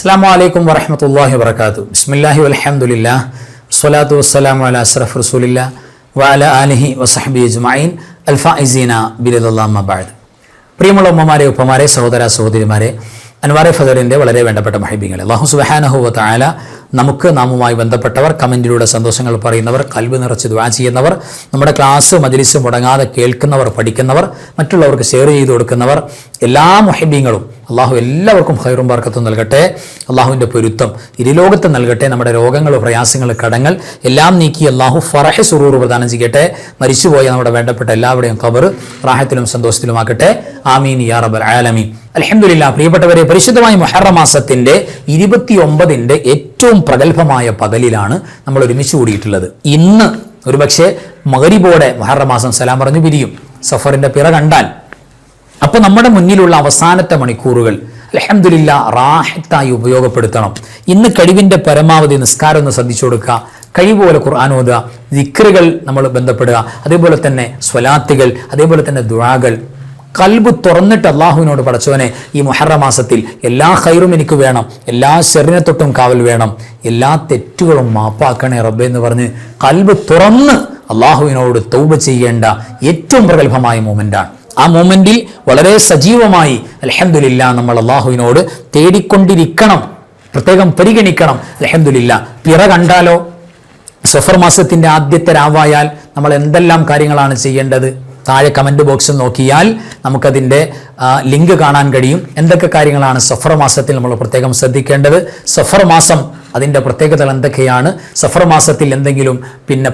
അസ്സലാമു അലൈക്കും വറഹ്മത്തുള്ളാഹി വബറകാതുഹു. ബിസ്മില്ലാഹി വൽഹംദുലില്ലാഹ് വസ്സലാത്തു വസ്സലാമു അലാ അശ്റഫി റസൂലില്ലാഹ് വഅലാ ആലിഹി വസഹ്ബിഹി അജ്മഈൻ അൽ ഫായിസീന ബിറളില്ലാഹി അമ്മാ ബഅദ്. പ്രിയമുള്ള ഉമ്മമാരെ, ഉപ്പമാരെ, സഹോദര സഹോദരിമാരെ, അൻവാറെ ഫദറിന്റെ വളരെ വേണ്ടപ്പെട്ട മഹബീങ്ങളെ, അല്ലാഹു സുബ്ഹാനഹു വ തആല നമുക്ക് നാമുമായി ബന്ധപ്പെട്ടവർ, കമന്റിലൂടെ സന്തോഷങ്ങൾ പറയുന്നവർ, കൽബ് നിറച്ച് ദുആ ചെയ്യുന്നവർ, നമ്മുടെ ക്ലാസ് മജ്‌ലിസ് മുടങ്ങാതെ കേൾക്കുന്നവർ, പഠിക്കുന്നവർ, മറ്റുള്ളവർക്ക് ഷെയർ ചെയ്തു കൊടുക്കുന്നവർ, എല്ലാ മുഹബീങ്ങളും അള്ളാഹു എല്ലാവർക്കും ഖൈറും ബർക്കത്തും നൽകട്ടെ. അള്ളാഹുവിൻ്റെ പൊരുത്തം ഇരുലോകത്ത് നൽകട്ടെ. നമ്മുടെ രോഗങ്ങൾ, പ്രയാസങ്ങൾ, കടങ്ങൾ എല്ലാം നീക്കി അള്ളാഹു ഫറഹ് സുറൂർ പ്രദാനം ചെയ്യട്ടെ. മരിച്ചുപോയ നമ്മുടെ വേണ്ടപ്പെട്ട എല്ലാവരുടെയും ഖബർ റാഹത്തിലും സന്തോഷത്തിലുമാക്കട്ടെ. ആമീൻ യാ റബ്ബൽ ആലമീൻ. അൽഹംദുലില്ലാഹ്. പ്രിയപ്പെട്ടവരെ, പരിശുദ്ധമായ മുഹറം മാസത്തിന്റെ 29ന്റെ ഏറ്റവും പ്രഗത്ഭമായ പകലിലാണ് നമ്മൾ ഒരുമിച്ച് കൂടിയിട്ടുള്ളത്. ഇന്ന് ഒരുപക്ഷെ മഗ്‌രിബോടെ മുഹറം മാസം സലാം പറഞ്ഞു പിരിയും. സഫറിന്റെ പിറ കണ്ടാൽ അപ്പോൾ നമ്മുടെ മുന്നിലുള്ള അവസാനത്തെ മണിക്കൂറുകൾ അൽഹംദുലില്ലാഹ് റാഹത്തായി ഉപയോഗപ്പെടുത്തണം. ഇന്ന് കഴിവിന്റെ പരമാവധി നിസ്കാരം ഒന്ന് ശ്രദ്ധിച്ചു കൊടുക്കുക, കഴിവുപോലെ ഖുർആൻ ഓതുക, ദിക്റുകൾ നമ്മൾ ബന്ധപ്പെടുക, അതേപോലെ തന്നെ സ്വലാത്തുകൾ, അതേപോലെ തന്നെ ദുആകൾ. കൽബ് തുറന്നിട്ട് അള്ളാഹുവിനോട്, പടച്ചവനെ ഈ മുഹറം മാസത്തിൽ എല്ലാ ഖൈറും എനിക്ക് വേണം, എല്ലാ ശർറിനെ തൊട്ടും കാവൽ വേണം, എല്ലാ തെറ്റുകളും മാപ്പാക്കണേ റബ്ബേ എന്ന് പറഞ്ഞ് കൽബ് തുറന്ന് അള്ളാഹുവിനോട് തൗബ ചെയ്യേണ്ട ഏറ്റവും പ്രഗത്ഭമായ മൂമെന്റാണ്. ആ മൂമെന്റിൽ വളരെ സജീവമായി അൽഹംദുലില്ലാഹ് നമ്മൾ അള്ളാഹുവിനോട് തേടിക്കൊണ്ടിരിക്കണം, പ്രത്യേകം പരിഗണിക്കണം. അൽഹംദുലില്ലാഹ്. പിറ കണ്ടാലോ, സഫർ മാസത്തിന്റെ ആദ്യത്തെ രാവായാൽ നമ്മൾ എന്തെല്ലാം കാര്യങ്ങളാണ് ചെയ്യേണ്ടത്? താഴെ കമന്റ് ബോക്സിൽ നോക്കിയാൽ നമുക്കതിൻ്റെ ലിങ്ക് കാണാൻ കഴിയും. എന്തൊക്കെ കാര്യങ്ങളാണ് സഫർ മാസത്തിൽ നമ്മൾ പ്രത്യേകം ശ്രദ്ധിക്കേണ്ടത്? സഫർ മാസം അതിൻ്റെ പ്രത്യേകതകൾ എന്തൊക്കെയാണ്? സഫർ മാസത്തിൽ എന്തെങ്കിലും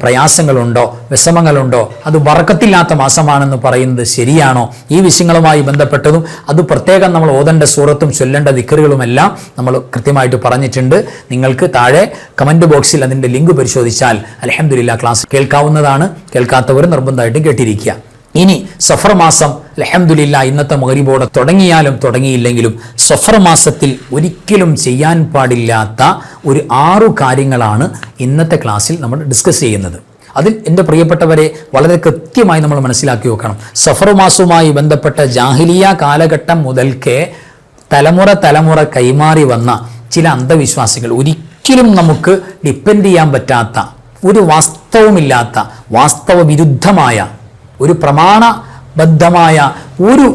പ്രയാസങ്ങളുണ്ടോ, വിഷമങ്ങളുണ്ടോ? അത് ബറക്കത്തില്ലാത്ത മാസമാണെന്ന് പറയുന്നത് ശരിയാണോ? ഈ വിഷയങ്ങളുമായി ബന്ധപ്പെട്ടതും അത് പ്രത്യേകം നമ്മൾ ഓതേണ്ട സൂറത്തും ചൊല്ലേണ്ട ദിക്റുകളുമെല്ലാം നമ്മൾ കൃത്യമായിട്ട് പറഞ്ഞിട്ടുണ്ട്. നിങ്ങൾക്ക് താഴെ കമന്റ് ബോക്സിൽ അതിൻ്റെ ലിങ്ക് പരിശോധിച്ചാൽ അൽഹംദുലില്ലാഹ് ക്ലാസ് കേൾക്കാവുന്നതാണ്. കേൾക്കാത്തവർ നിർബന്ധമായിട്ടും കേട്ടിരിക്കുക. ഇനി സഫർ മാസം അൽഹംദുലില്ലാഹ് ഇന്നത്തെ മഗ്‌രിബോടെ തുടങ്ങിയാലും തുടങ്ങിയില്ലെങ്കിലും സഫർ മാസത്തിൽ ഒരിക്കലും ചെയ്യാൻ പാടില്ലാത്ത ഒരു 6 കാര്യങ്ങളാണ് ഇന്നത്തെ ക്ലാസ്സിൽ നമ്മൾ ഡിസ്കസ് ചെയ്യുന്നത്. അതിൽ എൻ്റെ പ്രിയപ്പെട്ടവരെ വളരെ കൃത്യമായി നമ്മൾ മനസ്സിലാക്കി വെക്കണം. സഫർ മാസവുമായി ബന്ധപ്പെട്ട ജാഹിലിയ കാലഘട്ടം മുതൽക്കേ തലമുറ കൈമാറി വന്ന ചില അന്ധവിശ്വാസികൾ, ഒരിക്കലും നമുക്ക് ഡിപ്പെൻഡ് ചെയ്യാൻ പറ്റാത്ത, ഒരു വാസ്തവമില്ലാത്ത, വാസ്തവവിരുദ്ധമായ, ഒരു പ്രമാണബദ്ധമായ, ഒരു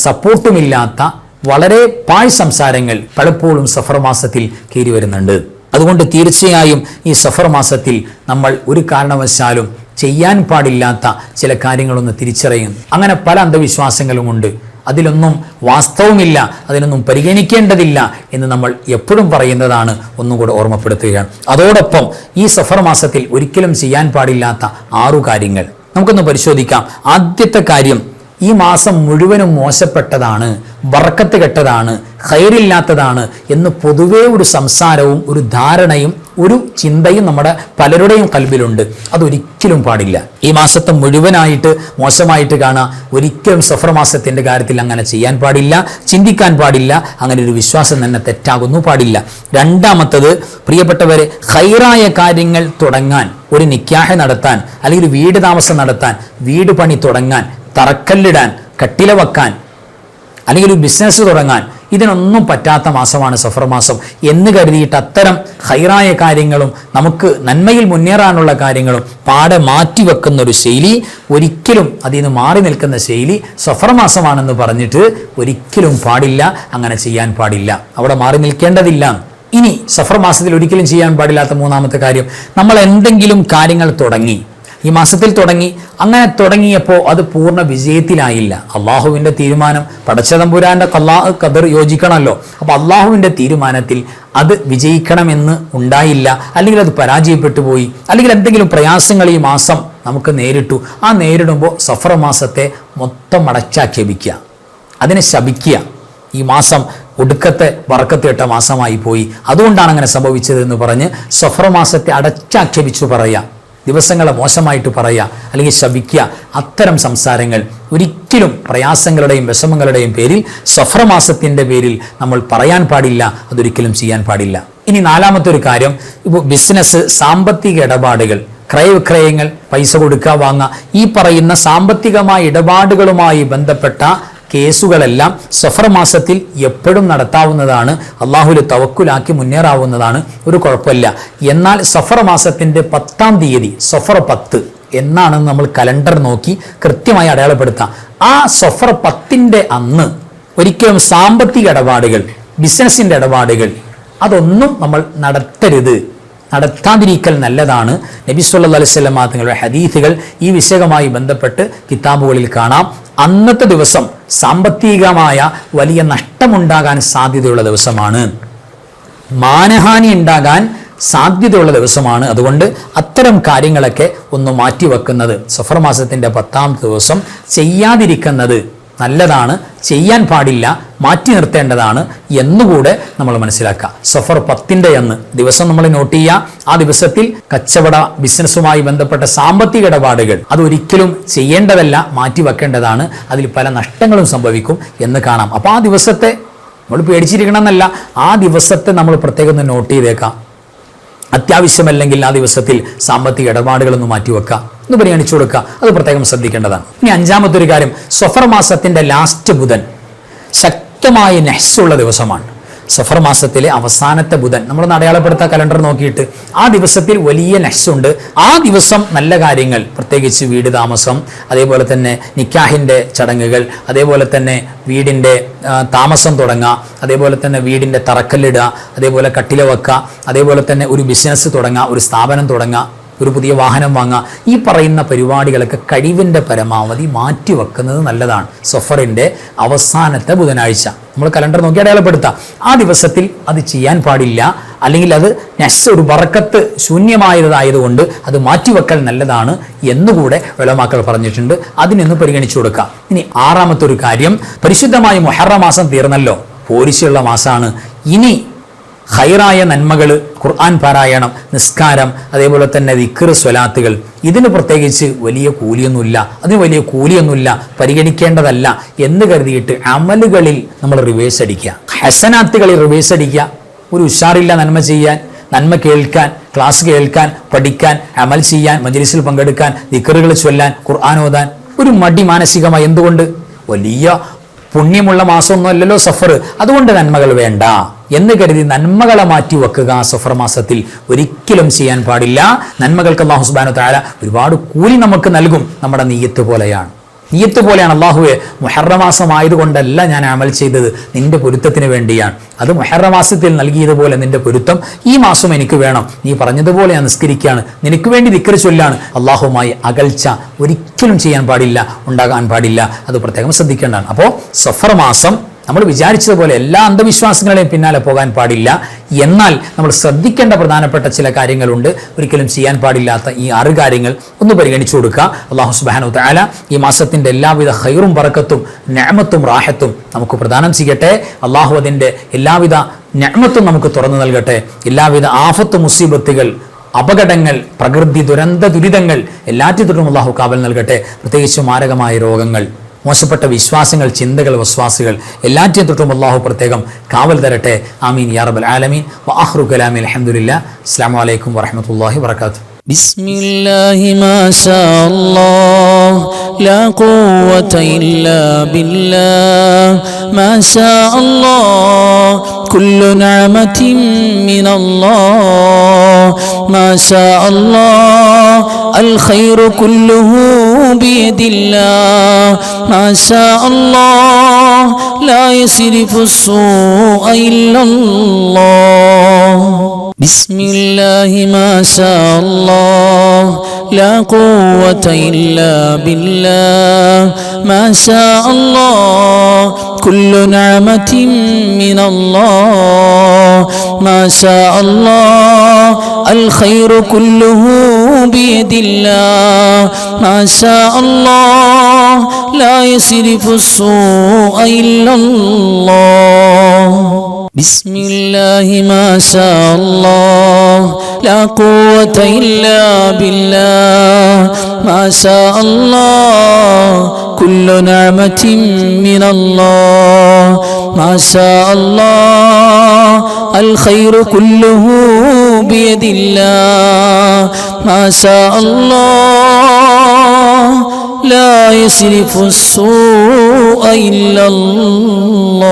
സപ്പോർട്ടുമില്ലാത്ത വളരെ പാഴ് സംസാരങ്ങൾ പലപ്പോഴും സഫർ മാസത്തിൽ കയറി വരുന്നുണ്ട്. അതുകൊണ്ട് തീർച്ചയായും ഈ സഫർ മാസത്തിൽ നമ്മൾ ഒരു കാരണവശാലും ചെയ്യാൻ പാടില്ലാത്ത ചില കാര്യങ്ങളൊന്ന് തിരിച്ചറിയും. അങ്ങനെ പല അന്ധവിശ്വാസങ്ങളുമുണ്ട്. അതിലൊന്നും വാസ്തവമില്ല, അതിനൊന്നും പരിഗണിക്കേണ്ടതില്ല എന്ന് നമ്മൾ എപ്പോഴും പറയുന്നതാണ്. ഒന്നും കൂടെ ഓർമ്മപ്പെടുത്തുകയാണ്. അതോടൊപ്പം ഈ സഫർ മാസത്തിൽ ഒരിക്കലും ചെയ്യാൻ പാടില്ലാത്ത 6 കാര്യങ്ങൾ നമുക്കൊന്ന് പരിശോധിക്കാം. ആദ്യത്തെ കാര്യം, ഈ മാസം മുഴുവനും മോശപ്പെട്ടതാണ്, ബർക്കത്ത് കെട്ടതാണ്, ഖൈറില്ലാത്തതാണ് എന്ന് പൊതുവേ ഒരു സംസാരവും ഒരു ധാരണയും ഒരു ചിന്തയും നമ്മുടെ പലരുടെയും കൽബിലുണ്ട്. അതൊരിക്കലും പാടില്ല. ഈ മാസത്തെ മുഴുവനായിട്ട് മോശമായിട്ട് കാണുക, ഒരിക്കലും സഫർ മാസത്തിന്റെ കാര്യത്തിൽ അങ്ങനെ ചെയ്യാൻ പാടില്ല, ചിന്തിക്കാൻ പാടില്ല. അങ്ങനെ ഒരു വിശ്വാസം തന്നെ തെറ്റാകുന്നു, പാടില്ല. രണ്ടാമത്തത്, പ്രിയപ്പെട്ടവരെ, ഖൈറായ കാര്യങ്ങൾ തുടങ്ങാൻ, ഒരു നിക്കാഹ് നടത്താൻ, അല്ലെങ്കിൽ ഒരു വീട് താമസം നടത്താൻ, വീട് പണി തുടങ്ങാൻ, തറക്കല്ലിടാൻ, കട്ടില വെക്കാൻ, അല്ലെങ്കിൽ ഒരു ബിസിനസ് തുടങ്ങാൻ, ഇതിനൊന്നും പറ്റാത്ത മാസമാണ് സഫർ മാസം എന്ന് കരുതിയിട്ട് അത്തരം ഖൈറായ കാര്യങ്ങളും നമുക്ക് നന്മയിൽ മുന്നേറാനുള്ള കാര്യങ്ങളും പാടെ മാറ്റിവെക്കുന്ന ഒരു ശൈലി, ഒരിക്കലും അതിൽ നിന്ന് മാറി നിൽക്കുന്ന ശൈലി സഫർ മാസമാണെന്ന് പറഞ്ഞിട്ട് ഒരിക്കലും പാടില്ല. അങ്ങനെ ചെയ്യാൻ പാടില്ല, അവിടെ മാറി നിൽക്കേണ്ടതില്ല. ഇനി സഫർ മാസത്തിൽ ഒരിക്കലും ചെയ്യാൻ പാടില്ലാത്ത 3ാമത്തെ കാര്യം, നമ്മൾ എന്തെങ്കിലും കാര്യങ്ങൾ തുടങ്ങി, ഈ മാസത്തിൽ തുടങ്ങി, അങ്ങനെ തുടങ്ങിയപ്പോൾ അത് പൂർണ്ണ വിജയത്തിലായില്ല. അള്ളാഹുവിൻ്റെ തീരുമാനം, പടച്ചതമ്പുരാൻ്റെ ഖദർ യോജിക്കണമല്ലോ. അപ്പോൾ അള്ളാഹുവിൻ്റെ തീരുമാനത്തിൽ അത് വിജയിക്കണമെന്ന് ഉണ്ടായില്ല, അല്ലെങ്കിൽ അത് പരാജയപ്പെട്ടു പോയി, അല്ലെങ്കിൽ എന്തെങ്കിലും പ്രയാസങ്ങൾ ഈ മാസം നമുക്ക് നേരിട്ടു. ആ നേരിടുമ്പോൾ സഫർ മാസത്തെ മൊത്തം അടച്ചാക്ഷേപിക്കുക, അതിനെ ശപിക്കുക. ഈ മാസം ഒടുക്കത്തെ ബർക്കത്ത് കെട്ട മാസമായി പോയി, അതുകൊണ്ടാണ് അങ്ങനെ സംഭവിച്ചതെന്ന് പറഞ്ഞ് സഫർ മാസത്തെ അടച്ചാക്ഷേപിച്ചു പറയുക, ദിവസങ്ങളെ മോശമായിട്ട് പറയുക, അല്ലെങ്കിൽ ശപിക്കുക. അത്തരം സംസാരങ്ങൾ ഒരിക്കലും പ്രയാസങ്ങളുടെയും വിഷമങ്ങളുടെയും പേരിൽ, സഫർ മാസത്തിൻ്റെ പേരിൽ നമ്മൾ പറയാൻ പാടില്ല, അതൊരിക്കലും ചെയ്യാൻ പാടില്ല. ഇനി 4ാമത്തെ ഒരു കാര്യം, ഇപ്പോൾ ബിസിനസ്, സാമ്പത്തിക ഇടപാടുകൾ, ക്രയവിക്രയങ്ങൾ, പൈസ കൊടുക്കുക വാങ്ങുക, ഈ പറയുന്ന സാമ്പത്തികമായ ഇടപാടുകളുമായി ബന്ധപ്പെട്ട കേസുകളെല്ലാം സഫർ മാസത്തിൽ എപ്പോഴും നടത്താവുന്നതാണ്. അള്ളാഹുവിൽ തവക്കുലാക്കി മുന്നേറാവുന്നതാണ്, ഒരു കുഴപ്പമില്ല. എന്നാൽ സഫർ മാസത്തിൻ്റെ 10-ാം തീയതി, സഫർ 10 എന്നാണെന്ന് നമ്മൾ കലണ്ടർ നോക്കി കൃത്യമായി അടയാളപ്പെടുത്താം. ആ സഫർ 10-ന്റെ അന്ന് ഒരിക്കലും സാമ്പത്തിക ഇടപാടുകൾ, ബിസിനസ്സിൻ്റെ ഇടപാടുകൾ അതൊന്നും നമ്മൾ നടത്തരുത്, നടത്താതിരിക്കൽ നല്ലതാണ്. നബി സല്ലല്ലാഹു അലൈഹി വസല്ലം തങ്ങളുടെ ഹദീസുകൾ ഈ വിഷയവുമായി ബന്ധപ്പെട്ട് കിതാബുകളിൽ കാണാം. അന്നത്തെ ദിവസം സാമ്പത്തികമായ വലിയ നഷ്ടമുണ്ടാകാൻ സാധ്യതയുള്ള ദിവസമാണ്, മാനഹാനി ഉണ്ടാകാൻ സാധ്യതയുള്ള ദിവസമാണ്. അതുകൊണ്ട് അത്തരം കാര്യങ്ങളൊക്കെ ഒന്ന് മാറ്റിവെക്കുന്നത്, സഫർ മാസത്തിൻ്റെ 10-ാമത്തെ ദിവസം ചെയ്യാതിരിക്കുന്നത് നല്ലതാണ്, ചെയ്യാൻ പാടില്ല, മാറ്റി നിർത്തേണ്ടതാണ് എന്നുകൂടെ നമ്മൾ മനസ്സിലാക്കുക. സഫർ 10-ന്റെ അന്ന് ദിവസം നമ്മൾ നോട്ട് ചെയ്യുക. ആ ദിവസത്തിൽ കച്ചവട ബിസിനസ്സുമായി ബന്ധപ്പെട്ട സാമ്പത്തിക ഇടപാടുകൾ അതൊരിക്കലും ചെയ്യേണ്ടതല്ല, മാറ്റി വെക്കേണ്ടതാണ്. അതിൽ പല നഷ്ടങ്ങളും സംഭവിക്കും എന്ന് കാണാം. അപ്പോൾ ആ ദിവസത്തെ നമ്മൾ പേടിച്ചിരിക്കണം എന്നല്ല, ആ ദിവസത്തെ നമ്മൾ പ്രത്യേകം ഒന്ന് നോട്ട് ചെയ്തേക്കാം. അത്യാവശ്യമല്ലെങ്കിൽ ആ ദിവസത്തിൽ സാമ്പത്തിക ഇടപാടുകളൊന്നും മാറ്റിവെക്കുക, ഒന്ന് പരിഗണിച്ചു കൊടുക്കുക, അത് പ്രത്യേകം ശ്രദ്ധിക്കേണ്ടതാണ്. ഇനി 5-മത്തെ ഒരു കാര്യം, സഫർ മാസത്തിൻ്റെ ലാസ്റ്റ് ബുധൻ ശക്തമായ നെഹ്സുള്ള ദിവസമാണ്. സഫർ മാസത്തിലെ അവസാനത്തെ ബുധൻ നമ്മളൊന്ന് അടയാളപ്പെടുത്താൻ കലണ്ടർ നോക്കിയിട്ട് ആ ദിവസത്തിൽ വലിയ നെഹ്സുണ്ട്. ആ ദിവസം നല്ല കാര്യങ്ങൾ, പ്രത്യേകിച്ച് വീട് താമസം, അതേപോലെ തന്നെ നിക്കാഹിൻ്റെ ചടങ്ങുകൾ, അതേപോലെ തന്നെ വീടിൻ്റെ താമസം തുടങ്ങുക, അതേപോലെ തന്നെ വീടിൻ്റെ തറക്കല്ലിടുക, അതേപോലെ കട്ടില വെക്കുക, അതേപോലെ തന്നെ ഒരു ബിസിനസ് തുടങ്ങുക, ഒരു സ്ഥാപനം തുടങ്ങുക, ഒരു പുതിയ വാഹനം വാങ്ങുക, ഈ പറയുന്ന പരിപാടികളൊക്കെ കഴിവിൻ്റെ പരമാവധി മാറ്റിവെക്കുന്നത് നല്ലതാണ്. സഫറിൻ്റെ അവസാനത്തെ ബുധനാഴ്ച നമ്മൾ കലണ്ടർ നോക്കി അടയാളപ്പെടുത്താം. ആ ദിവസത്തിൽ അത് ചെയ്യാൻ പാടില്ല, അല്ലെങ്കിൽ അത് നെസ് ഒരു ബറക്കത്ത് ശൂന്യമായതായതുകൊണ്ട് അത് മാറ്റിവെക്കൽ നല്ലതാണ് എന്നുകൂടെ ഉലമാക്കൾ പറഞ്ഞിട്ടുണ്ട്. അതിനൊന്ന് പരിഗണിച്ചു കൊടുക്കാം. ഇനി 6-മത്തെ ഒരു കാര്യം, പരിശുദ്ധമായ മുഹറം മാസം തീർന്നല്ലോ, പോരിശയുള്ള മാസമാണ്. ഇനി ഖൈറായ നന്മകൾ, ഖുർആൻ പാരായണം, നിസ്കാരം, അതേപോലെ തന്നെ ദിക്ർ, സ്വലാത്തുകൾ, ഇതിന് പ്രത്യേകിച്ച് വലിയ കൂലിയൊന്നുമില്ല, അതിന് വലിയ കൂലിയൊന്നുമില്ല, പരിഗണിക്കേണ്ടതല്ല എന്ന് കരുതിയിട്ട് അമലുകളിൽ നമ്മൾ റിവേഴ്സ് അടിക്കുക, ഹസനാത്തുകളിൽ റിവേഴ്സ് അടിക്കുക. ഒരു ഉഷാറില്ല നന്മ ചെയ്യാൻ, നന്മ കേൾക്കാൻ, ക്ലാസ് കേൾക്കാൻ, പഠിക്കാൻ, അമൽ ചെയ്യാൻ, മജ്ലിസിൽ പങ്കെടുക്കാൻ, ദിക്റുകൾ ചൊല്ലാൻ, ഖുർആൻ ഓതാൻ ഒരു മടി മാനസികമായി. എന്തുകൊണ്ട്? വലിയ പുണ്യമുള്ള മാസമൊന്നും അല്ലല്ലോ സഫർ, അതുകൊണ്ട് നന്മകൾ വേണ്ട എന്ന് കരുതി നന്മകളെ മാറ്റി വെക്കുക സഫർ മാസത്തിൽ ഒരിക്കലും ചെയ്യാൻ പാടില്ല. നന്മകൾക്ക് അല്ലാഹു സുബ്ഹാനഹു വ തആല ഒരുപാട് കൂലി നമുക്ക് നൽകും. നമ്മുടെ നിയ്യത്ത് പോലെയാണ്. അല്ലാഹുവെ, മുഹറം മാസം ആയതുകൊണ്ടല്ല ഞാൻ അമൽ ചെയ്തത്, നിന്റെ പൊരുത്തത്തിന് വേണ്ടിയാണ്. അത് മുഹറം മാസത്തിൽ നൽകിയതുപോലെ നിന്റെ പൊരുത്തം ഈ മാസം എനിക്ക് വേണം, നീ പറഞ്ഞതുപോലെ ഞാൻ നിസ്കരിക്കുകയാണ്, നിനക്ക് വേണ്ടി ദിക്ർ ചൊല്ലാണ്. അല്ലാഹുമായി അകൽച്ച ഒരിക്കലും ചെയ്യാൻ പാടില്ല, ഉണ്ടാകാൻ പാടില്ല. അത് പ്രത്യേകം ശ്രദ്ധിക്കേണ്ടതാണ്. അപ്പോൾ സഫർ മാസം നമ്മൾ വിചാരിച്ചതുപോലെ എല്ലാ അന്ധവിശ്വാസങ്ങളെയും പിന്നാലെ പോകാൻ പാടില്ല. എന്നാൽ നമ്മൾ ശ്രദ്ധിക്കേണ്ട പ്രധാനപ്പെട്ട ചില കാര്യങ്ങളുണ്ട്. ഒരിക്കലും ചെയ്യാൻ പാടില്ലാത്ത ഈ 6 കാര്യങ്ങൾ ഒന്ന് പരിഗണിച്ചു കൊടുക്കുക. അല്ലാഹു സുബ്ഹാനഹു വ തആല ഈ മാസത്തിൻ്റെ എല്ലാവിധ ഖൈറും ബറക്കത്തും നിഅമത്തും റാഹത്തും നമുക്ക് പ്രദാനം ചെയ്യട്ടെ. അല്ലാഹു അതിൻ്റെ എല്ലാവിധ നിഅമത്തും നമുക്ക് തുറന്നു നൽകട്ടെ. എല്ലാവിധ ആഫത്ത്, മുസീബത്തുകൾ, അപകടങ്ങൾ, പ്രകൃതി ദുരിതങ്ങൾ എല്ലാറ്റിനും അല്ലാഹു കാവൽ നൽകട്ടെ. പ്രത്യേകിച്ച് മാരകമായ രോഗങ്ങൾ, മോശപ്പെട്ട വിശ്വാസങ്ങൾ, ചിന്തകൾ, വസ്വാസുകൾ എല്ലാറ്റിനും തൊട്ടും അല്ലാഹു പ്രത്യേകം കാവൽ തരട്ടെ. ആമീൻ യാ റബ്ബൽ ആലമീൻ. വആഖിറു കലാമി അൽഹംദുലില്ലാഹ്. അസ്സലാമു അലൈക്കും വറഹ്മത്തുള്ളാഹി വബറകാതുഹു. ബിസ്മില്ലാഹി മാ ശാ അല്ലാഹ് ലാ ഖുവത ഇല്ലാ ബില്ലാഹ് മാ ശാ അല്ലാഹ് കുല്ലു നിഅമതിൻ മിനല്ലാഹ് മാ ശാ അല്ലാഹ് അൽ ഖൈറു കുല്ലുഹു ബിയദില്ലാഹ് മാ ശാ അല്ലാഹ് ലാ യസ്രിഫു السوء إلا الله بسم الله ما شاء الله لا قوة إلا بالله ما شاء الله كل نعمة من الله ما شاء الله الخير كله بيد الله ما شاء الله لا يصرف السوء إلا الله بسم الله ما شاء الله لا قوة إلا بالله ما شاء الله كل نعمة من الله ما شاء الله الخير كله بيد الله ما شاء الله لا يصرف السوء إلا الله